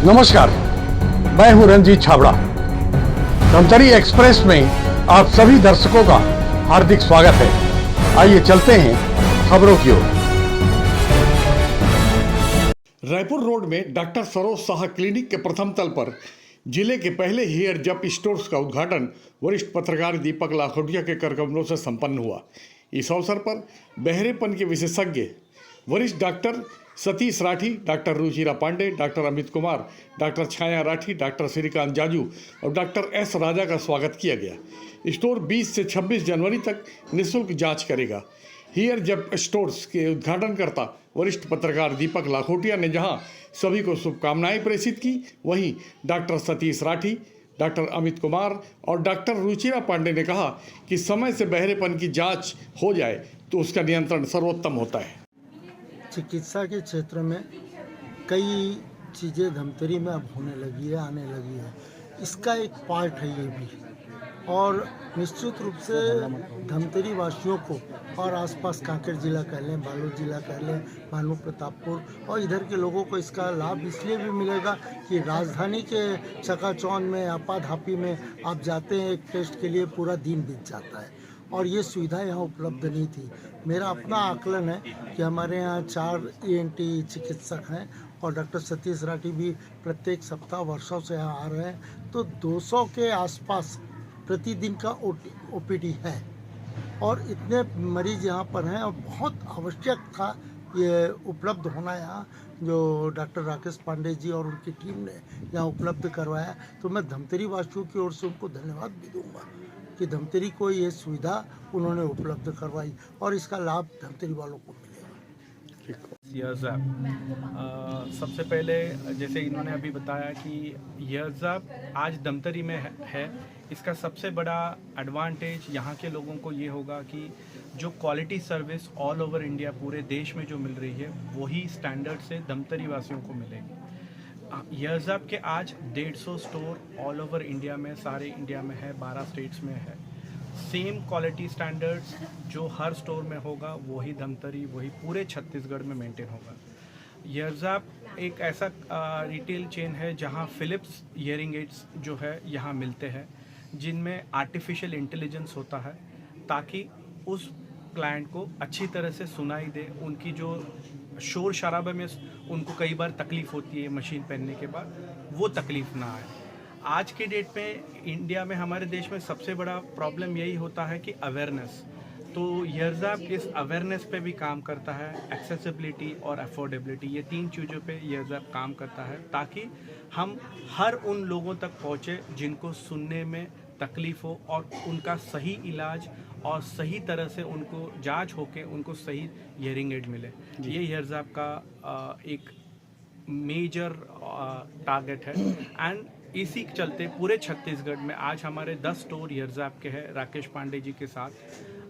नमस्कार, मैं हूं रंजीत छाबड़ा। धमतरी एक्सप्रेस में आप सभी दर्शकों का हार्दिक स्वागत है। आइए चलते हैं खबरों की ओर। रायपुर रोड में डॉक्टर सरोज शाह क्लिनिक के प्रथम तल पर जिले के पहले हेयर जप स्टोर्स का उद्घाटन वरिष्ठ पत्रकार दीपक लाखोटिया के करकमलों से संपन्न हुआ। इस अवसर पर बहरेपन के विशेषज्ञ वरिष्ठ doctor Satish Rathi, doctor Ruchira Pande, doctor Amit Kumar, doctor Chhaya Rathi, doctor Shrikant Jaju और डॉक्टर एस राजा का स्वागत किया गया। स्टोर 20 से 26 जनवरी तक निःशुल्क जांच करेगा। हेयर जप स्टोर्स के उद्घाटनकर्ता वरिष्ठ पत्रकार दीपक लाखोटिया ने जहां सभी को शुभकामनाएं प्रेषित की, वहीं डॉक्टर सतीश राठी, डॉक्टर अमित कुमार और डॉक्टर रुचिरा पांडे ने कहा कि समय से बहरेपन की जांच हो जाए तो उसका नियंत्रण सर्वोत्तम होता है। चिकित्सा के क्षेत्र में कई चीज़ें धमतरी में अब होने लगी है, आने लगी है। इसका एक पार्ट है ये भी, और निश्चित रूप से धमतरी वासियों को और आसपास कांकेर जिला कह लें, बालोद जिला कह लें, भानु प्रतापपुर और इधर के लोगों को इसका लाभ इसलिए भी मिलेगा कि राजधानी के चकाचौंध में, आपाधापी में आप जाते हैं, एक टेस्ट के लिए पूरा दिन बीत जाता है और ये सुविधा यहाँ उपलब्ध नहीं थी। मेरा अपना आकलन है कि हमारे यहाँ 4 ENT चिकित्सक हैं और डॉक्टर सतीश राठी भी प्रत्येक सप्ताह वर्षों से यहाँ आ रहे हैं, तो 200 के आसपास प्रतिदिन का OPD है और इतने मरीज यहाँ पर हैं और बहुत आवश्यक था ये उपलब्ध होना यहाँ, जो डॉक्टर राकेश पांडे जी और उनकी टीम ने यहाँ उपलब्ध करवाया। तो मैं धमतरी वासियों की ओर से उनको धन्यवाद भी दूंगा कि धमतरी को ये सुविधा उन्होंने उपलब्ध करवाई और इसका लाभ धमतरी वालों को मिलेगा। सबसे पहले जैसे इन्होंने अभी बताया कि यर्ज़ाप आज धमतरी में है, इसका सबसे बड़ा एडवांटेज यहाँ के लोगों को ये होगा कि जो quality service all over India, पूरे देश में जो मिल रही है, वही स्टैंडर्ड से धमतरी वासियों को मिलेगी। यर्ज़ाप के आज 150 स्टोर ऑल ओवर इंडिया में, सारे इंडिया में है, 12 स्टेट्स में है। सेम क्वालिटी स्टैंडर्ड्स जो हर स्टोर में होगा, वही धमतरी, वही पूरे छत्तीसगढ़ में मेंटेन होगा। यर्ज़ाप एक ऐसा रिटेल चेन है जहां फिलिप्स ईयरिंग एड्स जो है यहाँ मिलते हैं, जिनमें आर्टिफिशियल इंटेलिजेंस होता है ताकि उस क्लाइंट को अच्छी तरह से सुनाई दे। उनकी जो शोर शराबे में उनको कई बार तकलीफ़ होती है मशीन पहनने के बाद, वो तकलीफ़ ना आए। आज के डेट में इंडिया में, हमारे देश में सबसे बड़ा प्रॉब्लम यही होता है कि अवेयरनेस। तो यर्ज़ाप इस अवेयरनेस पे भी काम करता है, एक्सेसिबिलिटी और अफोर्डेबिलिटी, ये 3 चीज़ों पे यर्ज़ाप काम करता है ताकि हम हर उन लोगों तक पहुँचे जिनको सुनने में तकलीफ़ हो और उनका सही इलाज और सही तरह से उनको जांच होके उनको सही हियरिंग एड मिले। ये यर्ज़ाप का एक मेजर टारगेट है एंड इसी के चलते पूरे छत्तीसगढ़ में आज हमारे 10 स्टोर यर्ज़ाप के हैं राकेश पांडे जी के साथ,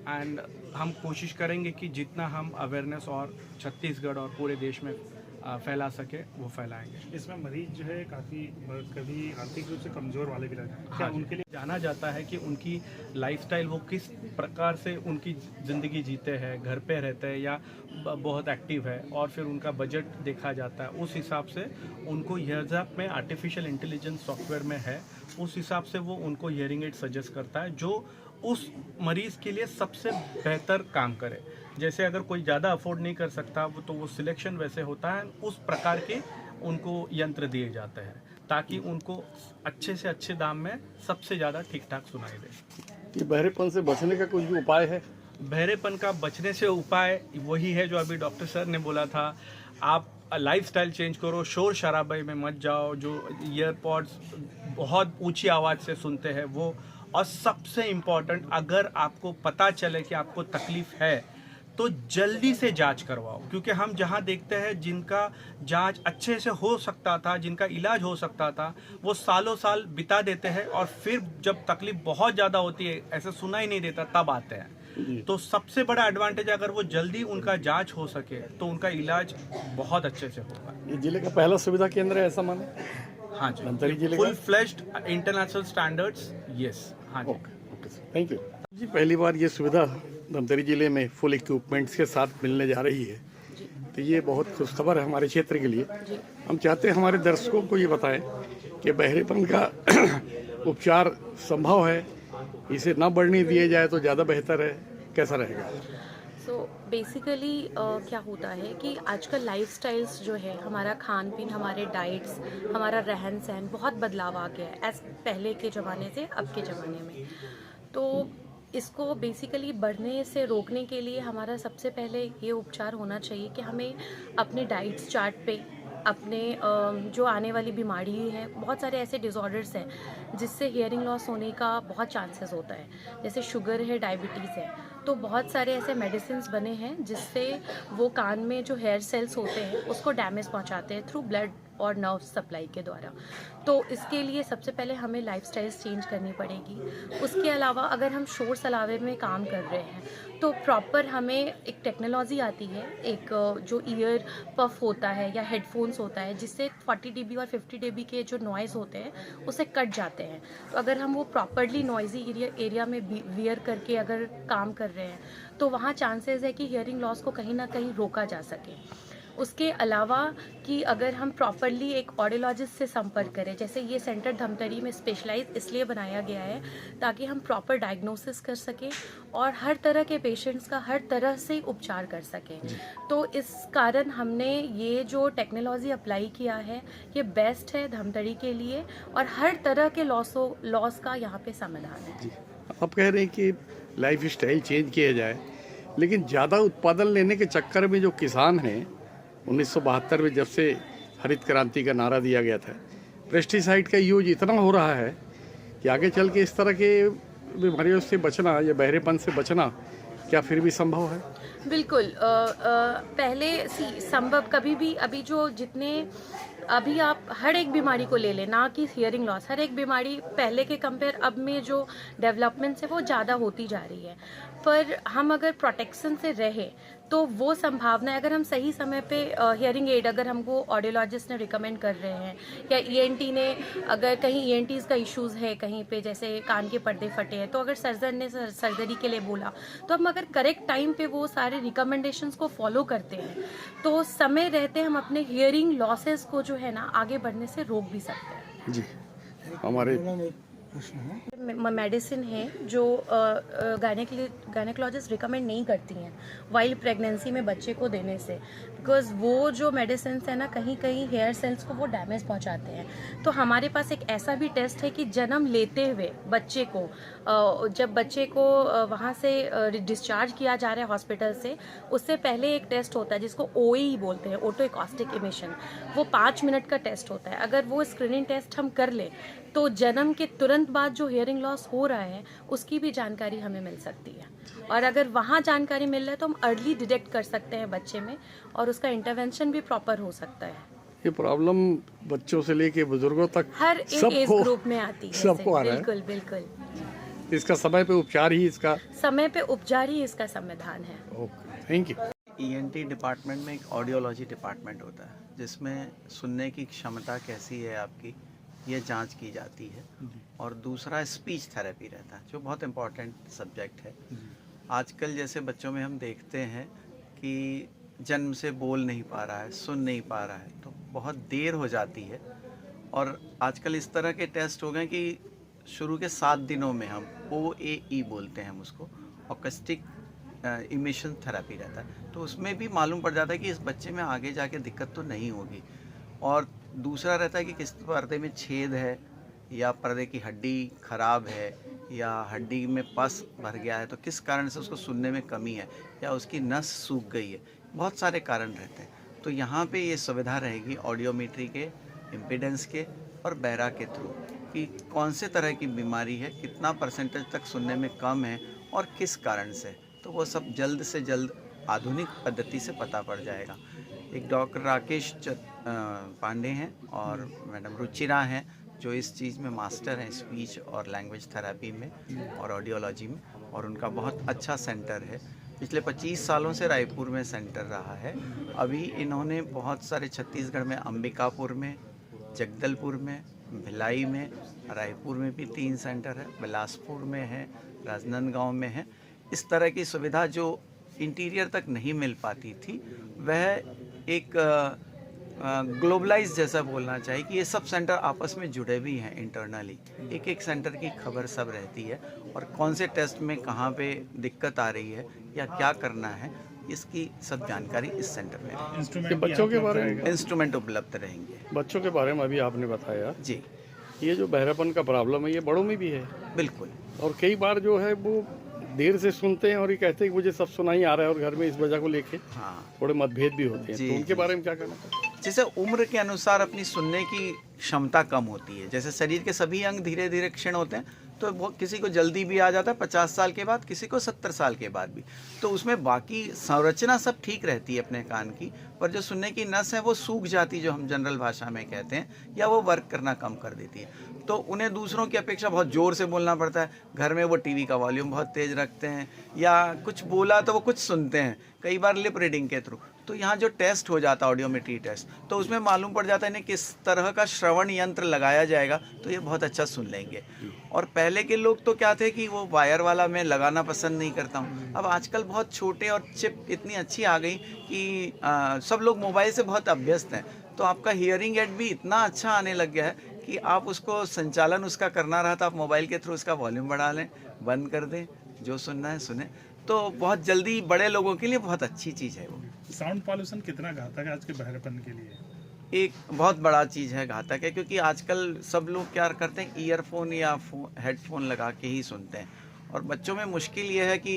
एंड हम कोशिश करेंगे कि जितना हम अवेयरनेस और छत्तीसगढ़ और पूरे देश में फैला सके वो फैलाएंगे। इसमें मरीज जो है काफ़ी कभी आर्थिक रूप से कमज़ोर वाले भी रहते हैं, क्या उनके लिए जाना जाता है कि उनकी लाइफस्टाइल, वो किस प्रकार से उनकी ज़िंदगी जीते हैं, घर पे रहते हैं या बहुत एक्टिव है, और फिर उनका बजट देखा जाता है। उस हिसाब से उनको यर्ज़ाप में आर्टिफिशियल इंटेलिजेंस सॉफ्टवेयर में है, उस हिसाब से वो उनको हियरिंग एड सजेस्ट करता है जो उस मरीज़ के लिए सबसे बेहतर काम करे। जैसे अगर कोई ज़्यादा अफोर्ड नहीं कर सकता वो, तो वो सिलेक्शन वैसे होता है, उस प्रकार के उनको यंत्र दिए जाते हैं ताकि उनको अच्छे से अच्छे दाम में सबसे ज़्यादा ठीक ठाक सुनाई दे। ये बहरेपन से बचने का कुछ भी उपाय है? बहरेपन का बचने से उपाय वही है जो अभी डॉक्टर सर ने बोला था, आप लाइफस्टाइल चेंज करो, शोर शराबे में मत जाओ, जो ईयरपॉड्स बहुत ऊंची आवाज़ से सुनते हैं वो, और सबसे इम्पॉर्टेंट, अगर आपको पता चले कि आपको तकलीफ़ है तो जल्दी से जांच करवाओ, क्योंकि हम जहां देखते हैं जिनका जांच अच्छे से हो सकता था, जिनका इलाज हो सकता था, वो सालों साल बिता देते हैं और फिर जब तकलीफ बहुत ज़्यादा होती है, ऐसे सुना ही नहीं देता, तब आते हैं। तो सबसे बड़ा एडवांटेज, अगर वो जल्दी उनका जांच हो सके तो उनका इलाज बहुत अच्छे से होगा। ये जिले का पहला सुविधा केंद्र है, ऐसा माने? हाँ जी, धमतरी जिले full fleshed international standards, yes. हाँ जी, ओके सर, थैंक यू जी। पहली बार ये सुविधा धमतरी जिले में फुल इक्विपमेंट्स के साथ मिलने जा रही है, तो ये बहुत खुशखबर है हमारे क्षेत्र के लिए। हम चाहते हैं हमारे दर्शकों को ये बताएं कि बहरेपन का उपचार संभव है, इसे ना बढ़ने दिया जाए तो ज़्यादा बेहतर है, कैसा रहेगा? सो बेसिकली क्या होता है कि आजकल लाइफस्टाइल्स जो है, हमारा खान पीन, हमारे डाइट्स, हमारा रहन सहन बहुत बदलाव आ गया है एज पहले के ज़माने से अब के ज़माने में। तो इसको बेसिकली बढ़ने से रोकने के लिए हमारा सबसे पहले ये उपचार होना चाहिए कि हमें अपने डाइट्स चार्ट पे अपने जो आने वाली बीमारी है, बहुत सारे ऐसे डिसऑर्डर्स हैं जिससे हियरिंग लॉस होने का बहुत चांसेस होता है, जैसे शुगर है, डायबिटीज़ है। तो बहुत सारे ऐसे मेडिसिन्स बने हैं जिससे वो कान में जो हेयर सेल्स होते हैं उसको डैमेज पहुंचाते हैं थ्रू ब्लड और नर्व सप्लाई के द्वारा। तो इसके लिए सबसे पहले हमें लाइफस्टाइल्स चेंज करनी पड़ेगी। उसके अलावा अगर हम शोर सलावे में काम कर रहे हैं तो प्रॉपर हमें एक टेक्नोलॉजी आती है, एक जो ईयर पफ होता है या हेडफोन्स होता है, जिससे 40 dB और 50 dB के जो नॉइज़ होते हैं उसे कट जाते हैं। तो अगर हम वो प्रॉपरली नॉइजी एरिया में वियर करके अगर काम कर रहे हैं तो वहाँ चांसेस है कि हियरिंग लॉस को कहीं ना कहीं रोका जा सके। उसके अलावा कि अगर हम प्रॉपरली एक ऑडियोलॉजिस्ट से संपर्क करें, जैसे ये सेंटर धमतरी में स्पेशलाइज इसलिए बनाया गया है ताकि हम प्रॉपर डायग्नोसिस कर सकें और हर तरह के पेशेंट्स का हर तरह से उपचार कर सकें। तो इस कारण हमने ये जो टेक्नोलॉजी अप्लाई किया है ये बेस्ट है धमतरी के लिए और हर तरह के लॉस का यहाँ पे समाधान है। आप कह रहे हैं कि लाइफ स्टाइल चेंज किया जाए, लेकिन ज़्यादा उत्पादन लेने के चक्कर में जो किसान हैं, 1972 में जब से हरित क्रांति का नारा दिया गया था, पेस्टिसाइड का यूज इतना हो रहा है कि आगे चल के इस तरह के बीमारियों से बचना या बहरेपन से बचना क्या फिर भी संभव है? बिल्कुल। पहले संभव कभी भी, अभी जो जितने अभी आप हर एक बीमारी को ले लें, ना कि हियरिंग लॉस, हर एक बीमारी पहले के कंपेयर अब में जो डेवलपमेंट्स है वो ज़्यादा होती जा रही है। पर हम अगर प्रोटेक्शन से रहे तो वो संभावना है, अगर हम सही समय पे हियरिंग एड अगर हमको ऑडियोलॉजिस्ट ने रिकमेंड कर रहे हैं या ईएनटी ने, अगर कहीं ईएनटीज़ का इश्यूज़ है कहीं पे, जैसे कान के पर्दे फटे हैं, तो अगर सर्जन ने सर्जरी के लिए बोला तो हम अगर करेक्ट टाइम पे वो सारे रिकमेंडेशंस को फॉलो करते हैं तो समय रहते हम अपने हियरिंग लॉसेस को जो है ना आगे बढ़ने से रोक भी सकते हैं। जी, हमारे मेडिसिन है जो गायनेकोलॉजिस्ट रिकमेंड नहीं करती हैं वाइल प्रेगनेंसी में बच्चे को देने से, बिकॉज वो जो मेडिसिन है ना कहीं कहीं हेयर सेल्स को वो डैमेज पहुंचाते हैं। तो हमारे पास एक ऐसा भी टेस्ट है कि जन्म लेते हुए बच्चे को, जब बच्चे को वहाँ से डिस्चार्ज किया जा रहा है हॉस्पिटल से, उससे पहले एक टेस्ट होता है जिसको ओई बोलते हैं, ऑटो एकॉस्टिक इमिशन। वो 5 मिनट का टेस्ट होता है। अगर वो स्क्रीनिंग टेस्ट हम कर लें तो जन्म के तुरंत बाद जो हियरिंग लॉस हो रहा है उसकी भी जानकारी हमें मिल सकती है, और अगर वहाँ जानकारी मिल रहा है तो हम अर्ली डिटेक्ट कर सकते हैं बच्चे में और उसका इंटरवेंशन भी प्रॉपर हो सकता है। ये प्रॉब्लम बच्चों से लेके बुजुर्गों तक हर एक एज ग्रुप में आती है, सबको आ रहा है। बिल्कुल बिल्कुल। इसका समय पे उपचार ही इसका समाधान है। Okay, thank you. ENT department में एक ऑडियोलॉजी डिपार्टमेंट होता है जिसमें सुनने की क्षमता कैसी है आपकी, ये जांच की जाती है। और दूसरा स्पीच थेरेपी रहता है जो बहुत इम्पॉर्टेंट सब्जेक्ट है। आजकल जैसे बच्चों में हम देखते हैं कि जन्म से बोल नहीं पा रहा है, सुन नहीं पा रहा है, तो बहुत देर हो जाती है। और आजकल इस तरह के टेस्ट हो गए कि शुरू के 7 दिनों में हम OAE बोलते हैं हम उसको, ऑकस्टिक इमिशन थेरेपी रहता है। तो उसमें भी मालूम पड़ जाता है कि इस बच्चे में आगे जाके दिक्कत तो नहीं होगी। और दूसरा रहता है कि किस पर्दे में छेद है या पर्दे की हड्डी खराब है या हड्डी में पस भर गया है, तो किस कारण से उसको सुनने में कमी है या उसकी नस सूख गई है, बहुत सारे कारण रहते हैं। तो यहाँ पे ये सुविधा रहेगी ऑडियोमेट्री के, इम्पीडेंस के और बैरा के थ्रू कि कौन से तरह की बीमारी है, कितना परसेंटेज तक सुनने में कम है और किस कारण से। तो वो सब जल्द से जल्द आधुनिक पद्धति से पता पड़ जाएगा। एक डॉक्टर राकेश पांडे हैं और मैडम रुचिरा हैं जो इस चीज़ में मास्टर हैं, स्पीच और लैंग्वेज थेरेपी में और ऑडियोलॉजी में, और उनका बहुत अच्छा सेंटर है। पिछले 25 सालों से रायपुर में सेंटर रहा है। अभी इन्होंने बहुत सारे छत्तीसगढ़ में, अंबिकापुर में, जगदलपुर में, भिलाई में, रायपुर में भी 3 सेंटर है, बिलासपुर में है, राजनांदगांव में है। इस तरह की सुविधा जो इंटीरियर तक नहीं मिल पाती थी वह एक ग्लोबलाइज जैसा बोलना चाहिए कि ये सब सेंटर आपस में जुड़े भी हैं इंटरनली। एक एक सेंटर की खबर सब रहती है और कौन से टेस्ट में कहाँ पे दिक्कत आ रही है या क्या करना है, इसकी सब जानकारी इस सेंटर में है। इंस्ट्रूमेंट बच्चों के बारे में इंस्ट्रूमेंट उपलब्ध रहेंगे। बच्चों के बारे में अभी आपने बताया, जी ये जो बहरापन का प्रॉब्लम है ये बड़ों में भी है, बिल्कुल। और कई बार जो है वो देर से सुनते हैं और ये कहते हैं कि मुझे सब सुनाई आ रहा है, और घर में इस वजह को लेके हाँ, थोड़े मतभेद भी होते हैं। जी, तो उनके जी। बारे में क्या कहना चाहते हैं? जैसे उम्र के अनुसार अपनी सुनने की क्षमता कम होती है। जैसे शरीर के सभी अंग धीरे धीरे क्षीण होते हैं, तो वो किसी को जल्दी भी आ जाता है 50 साल के बाद, किसी को 70 साल के बाद भी। तो उसमें बाकी संरचना सब ठीक रहती है अपने कान की, पर जो सुनने की नस है वो सूख जाती, जो हम जनरल भाषा में कहते हैं, या वो वर्क करना कम कर देती है। तो उन्हें दूसरों की अपेक्षा बहुत ज़ोर से बोलना पड़ता है। घर में वो टीवी का वॉल्यूम बहुत तेज़ रखते हैं, या कुछ बोला तो वो कुछ सुनते हैं, कई बार लिप रीडिंग के थ्रू। तो यहाँ जो टेस्ट हो जाता है ऑडियोमेट्री टेस्ट, तो उसमें मालूम पड़ जाता है इन्हें किस तरह का श्रवण यंत्र लगाया जाएगा, तो ये बहुत अच्छा सुन लेंगे। और पहले के लोग तो क्या थे कि वो वायर वाला मैं लगाना पसंद नहीं करता हूँ। अब आजकल बहुत छोटे और चिप इतनी अच्छी आ गई कि सब लोग मोबाइल से बहुत अभ्यस्त हैं, तो आपका हियरिंग एड भी इतना अच्छा आने लग गया है कि आप उसको संचालन उसका करना रहा तो आप मोबाइल के थ्रू उसका वॉल्यूम बढ़ा लें, बंद कर दें, जो सुनना है सुने। तो बहुत जल्दी बड़े लोगों के लिए बहुत अच्छी चीज़ है वो। साउंड पॉल्यूशन कितना घातक है आज के बहरेपन के लिए? एक बहुत बड़ा चीज़ है, घातक है, क्योंकि आजकल सब लोग क्या करते हैं, ईयरफोन या हेडफोन लगा के ही सुनते हैं। और बच्चों में मुश्किल ये है कि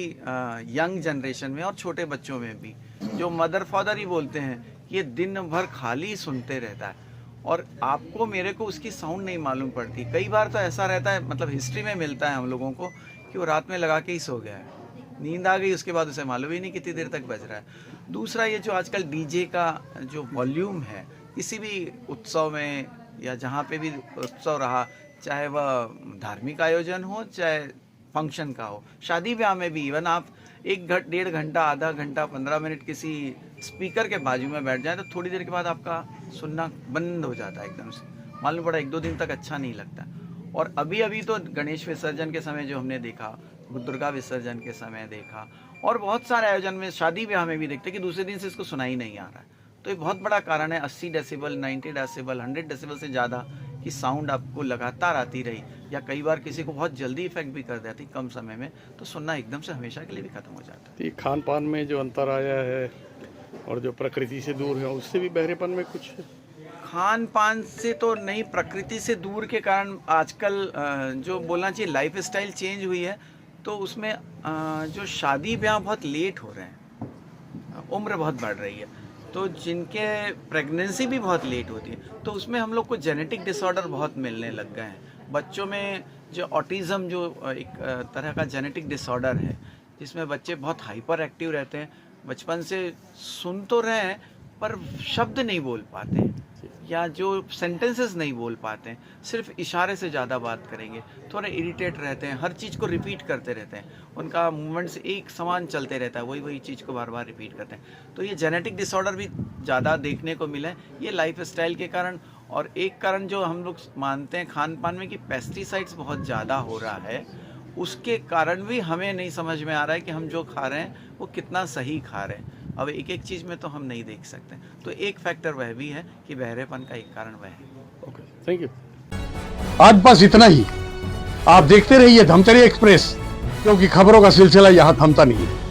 यंग जनरेशन में और छोटे बच्चों में भी, जो मदर फादर ही बोलते हैं, ये दिन भर खाली सुनते रहता है और आपको मेरे को उसकी साउंड नहीं मालूम पड़ती। कई बार तो ऐसा रहता है, मतलब हिस्ट्री में मिलता है हम लोगों को, कि वो रात में लगा के ही सो गया है, नींद आ गई, उसके बाद उसे मालूम ही नहीं कितनी देर तक बज रहा है। दूसरा, ये जो आजकल डीजे का जो वॉल्यूम है, किसी भी उत्सव में या जहाँ पे भी उत्सव रहा, चाहे वह धार्मिक आयोजन हो चाहे फंक्शन का हो, शादी ब्याह में भी, इवन आप 1-1.5 घंटा, आधा घंटा, 15 मिनट किसी स्पीकर के बाजू में बैठ जाए तो थोड़ी देर के बाद आपका सुनना बंद हो जाता है एकदम से, मालूम पड़ा 1-2 दिन तक अच्छा नहीं लगता। और अभी तो गणेश विसर्जन के समय जो हमने देखा, दुर्गा विसर्जन के समय देखा, और बहुत सारे आयोजन में, शादी ब्याह में भी देखते कि दूसरे दिन से इसको सुनाई नहीं आ रहा है। तो ये बहुत बड़ा कारण है 80 डेसिबल, 90 डेसिबल, 100 डेसिबल से ज़्यादा की साउंड आपको लगातार आती रही, या कई बार किसी को बहुत जल्दी इफेक्ट भी कर देती कम समय में, तो सुनना एकदम से हमेशा के लिए भी खत्म हो जाता है। ये खान पान में जो अंतर आया है और जो प्रकृति से दूर है, उससे भी बहरेपन में कुछ खान पान से तो नहीं, प्रकृति से दूर के कारण आजकल जो बोलना चाहिए लाइफ स्टाइल चेंज हुई है, तो उसमें जो शादी ब्याह बहुत लेट हो रहे हैं, उम्र बहुत बढ़ रही है, तो जिनके प्रेगनेंसी भी बहुत लेट होती है, तो उसमें हम लोग को जेनेटिक डिसऑर्डर बहुत मिलने लग गए हैं। बच्चों में जो ऑटिज़म, जो एक तरह का जेनेटिक डिसऑर्डर है, जिसमें बच्चे बहुत हाइपर एक्टिव रहते हैं, बचपन से सुन तो रहे हैं पर शब्द नहीं बोल पाते हैं, या जो सेंटेंसेस नहीं बोल पाते हैं, सिर्फ इशारे से ज़्यादा बात करेंगे, थोड़े इरिटेट रहते हैं, हर चीज़ को रिपीट करते रहते हैं, उनका मूवमेंट्स एक समान चलते रहता है, वही चीज़ को बार बार रिपीट करते हैं। तो ये जेनेटिक डिसऑर्डर भी ज़्यादा देखने को मिला है, ये लाइफ स्टाइल के कारण। और एक कारण जो हम लोग मानते हैं खान पान में कि पेस्टिसाइड्स बहुत ज़्यादा हो रहा है, उसके कारण भी हमें नहीं समझ में आ रहा है कि हम जो खा रहे हैं वो कितना सही खा रहे हैं। अब एक एक चीज़ में तो हम नहीं देख सकते, तो एक फैक्टर वह भी है कि बहरेपन का एक कारण वह है। Okay, thank you. आज बस इतना ही। आप देखते रहिए धमतरी एक्सप्रेस, क्योंकि खबरों का सिलसिला यहाँ थमता नहीं है।